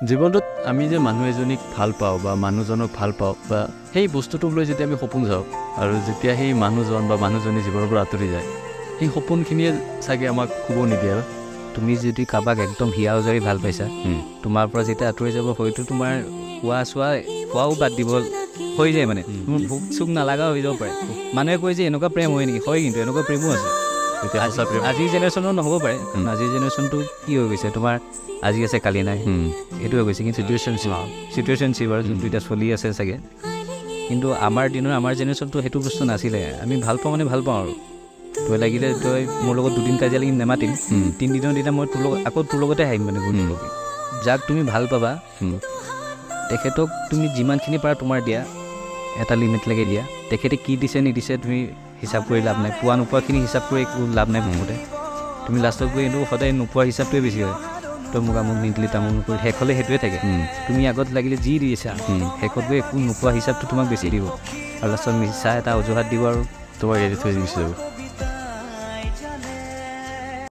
জীৱনটোত আমি যে মানুহ এজনীক ভাল পাওঁ বা মানুহজনক ভাল পাওঁ বা সেই বস্তুটোক লৈ যেতিয়া আমি সপোন চাওঁ আৰু যেতিয়া সেই মানুহজন বা মানুহজনী জীৱনৰ পৰা আঁতৰি যায় সেই সপোনখিনিয়ে চাগে আমাক শুব নিদিয়ে আৰু তুমি যদি কাৰোবাক একদম হিয়া উজাৰি ভাল পাইছা তোমাৰ পৰা যেতিয়া আঁতৰি যাব হয়তো তোমাৰ খোৱাও বাদ দিব হৈ যায় মানে মোৰ ভোক চোক নালাগা হৈ যাব পাৰে মানুহে কয় যে এনেকুৱা প্ৰেম হয় নেকি হয় কিন্তু এনেকুৱা প্ৰেমো আছে তেতিয়া সঁচা প্ৰেম আজিৰ জেনেৰেশ্যনৰ নহ'ব পাৰে কাৰণ আজিৰ জেনেৰেশ্যনটো কি হৈ গৈছে তোমাৰ আজি আছে কালি নাই এইটো হৈ গৈছে কিন্তু চিটুৱেশ্যনশ্বিপ আৰু যোনটো এতিয়া চলি আছে চাগে কিন্তু আমাৰ দিনৰ আমাৰ জেনেৰেশ্যনটো সেইটো বস্তু নাছিলে আমি ভাল পাওঁ মানে ভাল পাওঁ আৰু তই লাগিলে তই মোৰ লগত দুদিন কাজিয়া লাগি নেমাতিম 3 দিনৰ দিনা মই তোৰ লগতে আহিম মানে যাক তুমি ভাল পাবা তেখেতক তুমি যিমানখিনি পাৰা তোমাৰ দিয়া এটা লিমিটলৈকে দিয়া তেখেতে কি দিছে নিদিছে তুমি হিচাপ কৰি লাভ নাই পোৱা নোপোৱাখিনি হিচাপ কৰি একো লাভ নাই মুঠতে তুমি লাষ্টত গৈ কিন্তু সদায় নোপোৱা হিচাপটোৱে বেছি হয় তই মোক আমুক নিদিলি তামুক নকৰি শেষ হ'লে সেইটোৱে থাকে তুমি আগত লাগিলে যি দিছা শেষত গৈ একো নোপোৱা হিচাপটো তোমাক বেছি দিব আৰু লাষ্টত মিছা এটা অজুহাত দিব আৰু তোমাক এৰি থৈ গুচি যাব